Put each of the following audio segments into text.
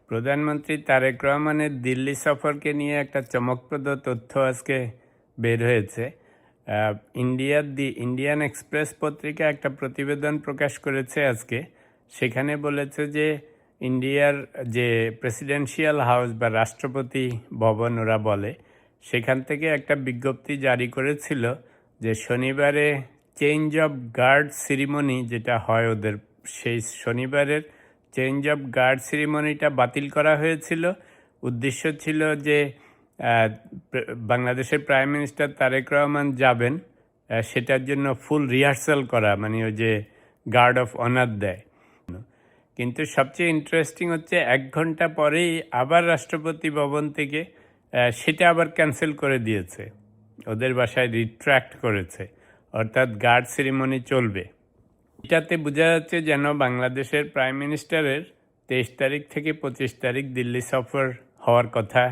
প্রধানমন্ত্রী তারেক রহমানের দিল্লি সফরকে নিয়ে একটা চমকপ্রদ তথ্য আজকে বের হয়েছে। দি ইন্ডিয়ান এক্সপ্রেস পত্রিকা একটা প্রতিবেদন প্রকাশ করেছে আজকে। সেখানে বলেছে যে ইন্ডিয়ার যে প্রেসিডেন্সিয়াল হাউস বা রাষ্ট্রপতি ভবন ওরা বলে, সেখান থেকে একটা বিজ্ঞপ্তি জারি করেছিল যে শনিবারে চেঞ্জ অফ গার্ড সেরিমনি যেটা হয় ওদের, সেই শনিবারের চেঞ্জ অফ গার্ড সেরিমনিটা বাতিল করা হয়েছিল। উদ্দেশ্য ছিল যে বাংলাদেশের প্রাইম মিনিস্টার তারেক রহমান যাবেন, সেটার জন্য ফুল রিহার্সাল করা, মানে ওই যে গার্ড অফ অনার দেয়। কিন্তু সবচেয়ে ইন্টারেস্টিং হচ্ছে 1 ঘন্টা পরেই আবার রাষ্ট্রপতি ভবন থেকে সেটা আবার ক্যান্সেল করে দিয়েছে, ওদের বাসায় রিট্র্যাক্ট করেছে, অর্থাৎ গার্ড সেরিমনি চলবে। এটাতে বোঝা যাচ্ছে যেন বাংলাদেশের প্রাইম মিনিস্টারের 23 তারিখ থেকে 25 তারিখ দিল্লি সফর হওয়ার কথা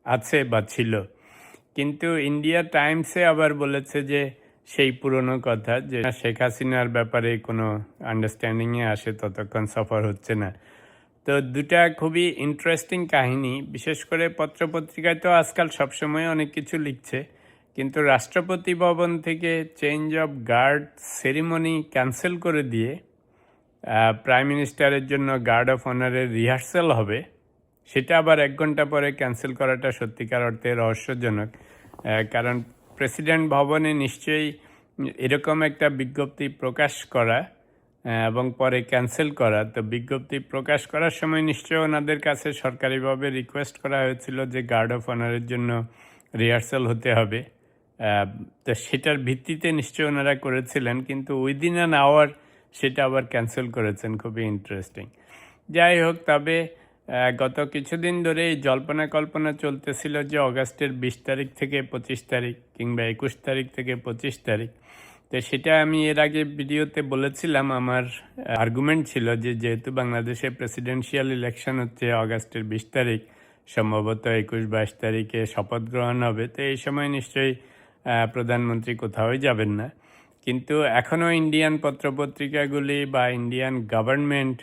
আছে বা ছিল। কিন্তু ইন্ডিয়া টাইমসে আবার বলেছে যে সেই পুরনো কথা, যে শেখ হাসিনার ব্যাপারে কোনো আন্ডারস্ট্যান্ডিংয়ে আসে ততক্ষণ সফর হচ্ছে না। তো দুটা খুবই ইন্টারেস্টিং কাহিনী। বিশেষ করে পত্রপত্রিকায় তো আজকাল সবসময় অনেক কিছু লিখছে, কিন্তু রাষ্ট্রপতি ভবন থেকে change of guard ceremony cancel করে দিয়ে প্রাইম মিনিস্টারের জন্য গার্ড অফ অনারের রিহার্সাল হবে, সেটা আবার 1 ঘন্টা পরে ক্যান্সেল করাটা সত্যিকার অর্থে রহস্যজনক। কারণ প্রেসিডেন্ট ভবনে নিশ্চয়ই এরকম একটা বিজ্ঞপ্তি প্রকাশ করা এবং পরে ক্যান্সেল করা, তো বিজ্ঞপ্তি প্রকাশ করার সময় নিশ্চয়ই ওনাদের কাছে সরকারিভাবে রিকোয়েস্ট করা হয়েছিল যে গার্ড অফ অনারের জন্য রিহার্সাল হতে হবে। তো সেটার ভিত্তিতে নিশ্চয়ই ওনারা করেছিলেন, কিন্তু উইদিন অ্যান আওয়ার সেটা আবার ক্যান্সেল করেছেন। খুবই ইন্টারেস্টিং। যাই হোক, তবে গত কিছুদিন ধরে এই জল্পনা কল্পনা চলতেছিল যে অগাস্টের 20 তারিখ থেকে 25 তারিখ কিংবা 21 তারিখ থেকে 25 তারিখ। তো সেটা আমি এর আগে ভিডিওতে বলেছিলাম, আমার আর্গুমেন্ট ছিল যে যেহেতু বাংলাদেশে প্রেসিডেন্সিয়াল ইলেকশন হচ্ছে অগাস্টের 20 তারিখ, সম্ভবত 21-22 তারিখে শপথ গ্রহণ হবে, তো এই সময় নিশ্চয়ই প্রধানমন্ত্রী কোথাওই যাবেন না। কিন্তু এখনও ইন্ডিয়ান পত্রপত্রিকাগুলি বা ইন্ডিয়ান গভর্নমেন্ট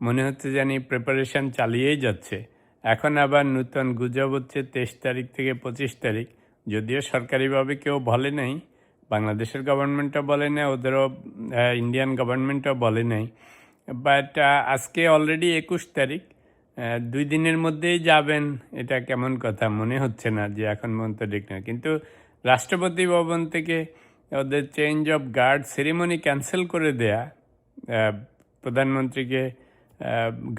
মনে হচ্ছে জানি প্রিপারেশন চালিয়েই যাচ্ছে। এখন আবার নতুন গুজব হচ্ছে 23 তারিখ থেকে 25 তারিখ, যদিও সরকারিভাবে কেউ বলে নাই, বাংলাদেশের গভর্নমেন্টও বলে নাই, ওদেরও ইন্ডিয়ান গভর্নমেন্টও বলে নাই। বাট আজকে অলরেডি 21 তারিখ, 2 দিনের মধ্যেই যাবেন, এটা কেমন কথা? মনে হচ্ছে না যে এখন পর্যন্ত ঠিক না। কিন্তু রাষ্ট্রপতি ভবন থেকে ওদের change of guard ceremony cancel করে দেয়া, প্রধানমন্ত্রীকে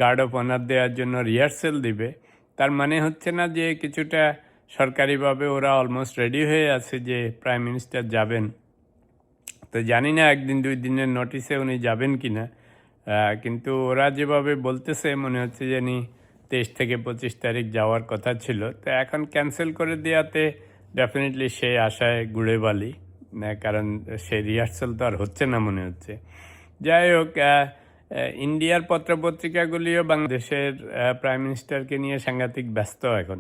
গার্ড অফ অনার দেওয়ার জন্য রিহার্সেল দিবে, তার মানে হচ্ছে না যে কিছুটা সরকারিভাবে ওরা অলমোস্ট রেডি হয়ে আছে যে প্রাইম মিনিস্টার যাবেন। তো জানি না 1-2 দিনের নোটিসে উনি যাবেন কি না, কিন্তু ওরা যেভাবে বলতেছে মনে হচ্ছে জানি 23 থেকে 25 তারিখ যাওয়ার কথা ছিল। তো এখন ক্যান্সেল করে দেওয়াতে ডেফিনেটলি সেই আশায় গুড়ে বালি, কারণ সেই রিহার্সাল তো আর হচ্ছে না মনে হচ্ছে। যাই হোক, ইন্ডিয়ার পত্রপত্রিকাগুলিও বাংলাদেশের প্রাইম মিনিস্টারকে নিয়ে সাংঘাতিক ব্যস্ত এখন।